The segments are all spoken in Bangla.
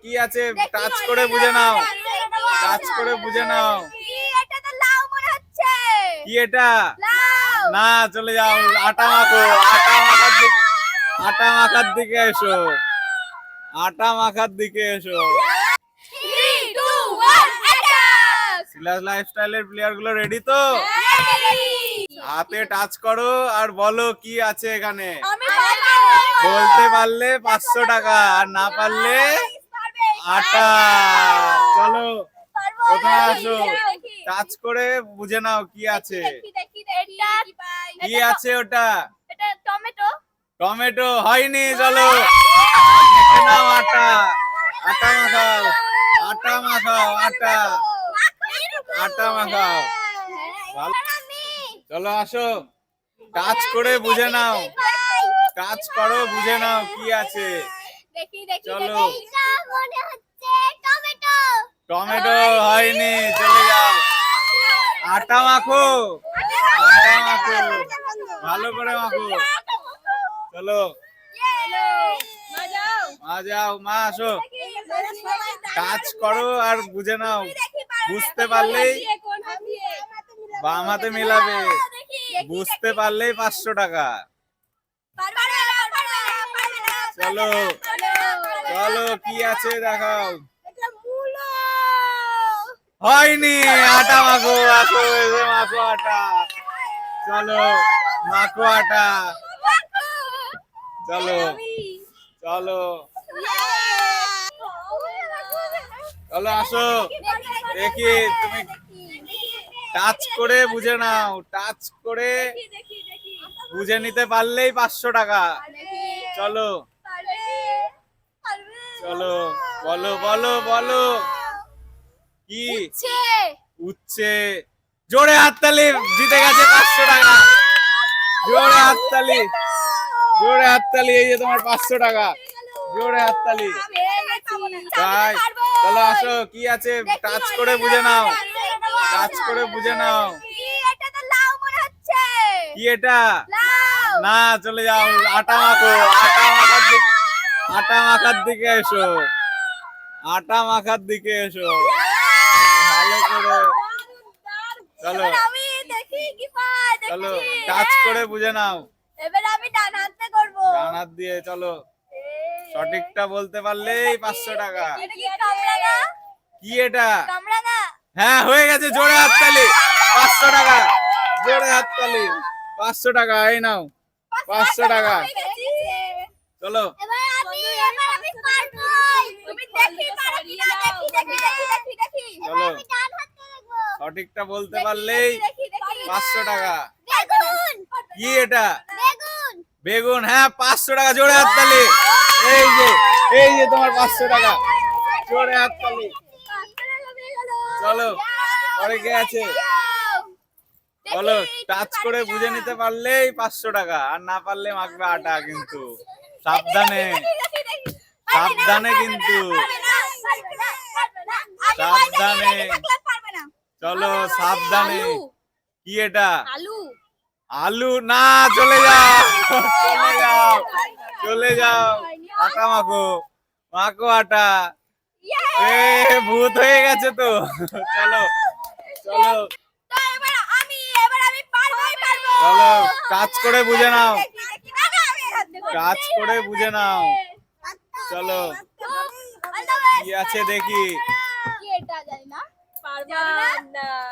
কি আছে টাচ করে বুঝে নাও, টাচ করে বুঝে নাও। কি এটা? না, চলে যাও। আটা মাখো, আটা মাখার দিকে, আটা মাখার দিকে এসো, আটা মাখার দিকে এসো। সিলাস লাইফস্টাইলের প্লেয়ার গুলো রেডি তো? হাতে টাচ করো আর বলো কি আছে এখানে। বলতে পারলে 500 টাকা, আর না পারলে আটা। চলো কোথায় আসো, টাচ করে বুঝে নাও কি আছে। কি আছে ওটা? টমেটো হয়নি। চলো মেখে নাও আটা, আটা মাখাও, আটা মাখাও, আটা, আটা মাখাও। চলো আসো, টাচ করে বুঝে নাও, টাচ করো বুঝে নাও কি আছে। চলো, টমেটো হয়নি। চলে যাও, আটা মাখো, আটা মাখো, ভালো করে মাখো। চলো মা যাও, মা আসো, টাচ করো আর বুঝে নাও। বুঝতে পারলেই বাম হাতে মেলাবে, বুঝতে পারলেই 500 টাকা। চলো চলো কি আছে দেখাও। হয়নি। আটা মাখো, আসো এসে মাখো আটা। চলো মাখো আটা। চলো চলো চলো আসো, দেখি তুমি টাচ করে বুঝে নাও, টাচ করে বুঝে নিতে পারলেই 500 টাকা। চলো চলো বলো বলো বলো কি? উচ্ছে। জোরে হাততালি, জিতে গেছে 500 টাকা। জোরে হাততালি, জোরে হাততালি। এই যে তোমার 500 টাকা, জোরে হাততালি। তাই চলো আসো, কি আছে টাচ করে বুঝে নাও, টাচ করে বুঝে নাও। কি এটা? না, চলে যাও। আটা মাখো, আটা মাখার দিকে, আটা মাখার দিকে এসো, আটা মাখার দিকে এসো ভালো করে। চলো চলো টাচ করে বুঝে নাও। এবার আমি ডান হাতে করব। ডান হাত দিয়ে। চলো সঠিকটা বলতে পারলেই 500 টাকা। কি এটা? হ্যাঁ হয়ে গেছে, জোরে হাততালি। 500 টাকা, জোরে হাততালি। 500 টাকা, এই নাও 500 টাকা। চলো চলো সঠিকটা বলতে পারলেই 500 টাকা। কি এটা? বেগুন। হ্যাঁ 500 টাকা, জোরে হাততালি। এই যে তোমার 500 টাকা, জোরে হাততালি। চলো পরে কে আছে বলো। টাচ করে বুঝে নিতে পারলেই 500 টাকা, আর না পারলে মাখবে আটা। কিন্তু সাবধানে, সাবধানে কিন্তু, সাবধানে। চলো সাবধানে। কি এটা? আলু। না, চলে যাও, চলে যাও, চলে যাও। আটা মাখো, মাখো আটা। ভূত হয়ে গেছে তো। চলো চলো চলো টাচ করে বুঝে নাও, টাচ করে বুঝে নাও। চলো কি আছে দেখি,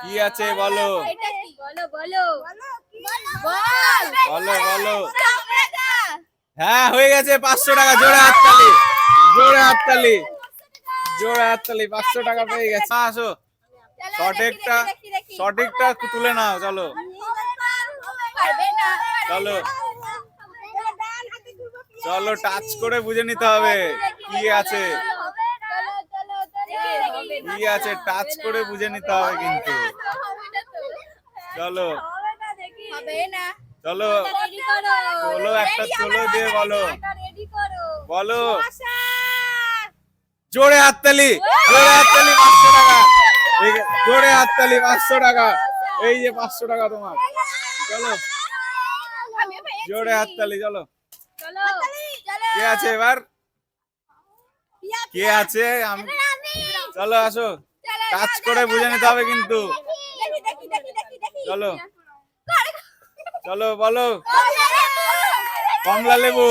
কি আছে বলো, বলো বলো। হ্যাঁ হয়ে গেছে 500 টাকা, জোরে হাততালি, জোরে হাততালি, জোরে হাততালি। 500 টাকা পেয়ে গেছে। আসো সঠিকটা, সঠিকটা তুলে নাও। চলো চলো চলো টাচ করে বুঝে নিতে হবে কি আছে, কি আছে টাচ করে বুঝে নিতে হবে কিন্তু। চলো চলো চলো একটা চলো দিয়ে বলো, বলো। জোরে হাততালি, জোরে হাততালি। 500 টাকা, জোরে হাততালি। 500 টাকা, এই যে 500 টাকা তোমার। চলো জোরে হাততালি। চলো কে আছে এবার? কে আছে চলো আসো, টাচ করে বুঝে নিতে হবে কিন্তু। চলো চলো বলো, কমলা লেবু।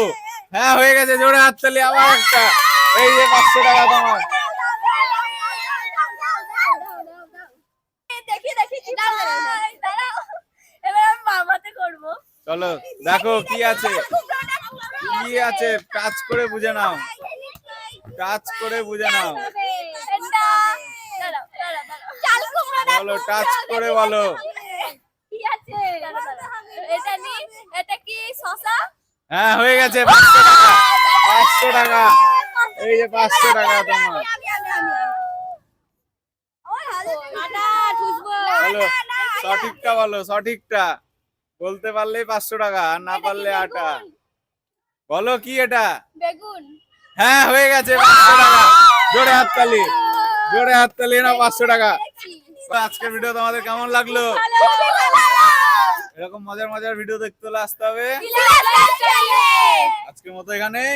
হ্যাঁ হয়ে গেছে, জোরে হাততালি। আবার একটা, এই যে 500 টাকা তোমার। এবার আমি মামাতে করবো। চলো দেখো কি আছে, কি আছে, টাচ করে বুঝে নাও, টাচ করে বুঝে নাও। বলো, টাচ করে বলো। কি আছে? এটা নি, এটা কি শসা? হ্যাঁ হয়ে গেছে, 500 টাকা, 500 টাকা। এই যে 500 টাকা তোমার। বলো সঠিকটা, বলো সঠিকটা। বলতে পারলেই 500 টাকা, আর না পারলে আটা। বলো কি এটা? বেগুন। হ্যাঁ হয়ে গেছে, 500 টাকা। জোরে হাততালি, জোরে হাততালি না, 500 টাকা। আজকের ভিডিও তোমাদের কেমন লাগলো? এরকম মজার মজার ভিডিও দেখতে হলে আসতে হবে। আজকের মতো এখানেই।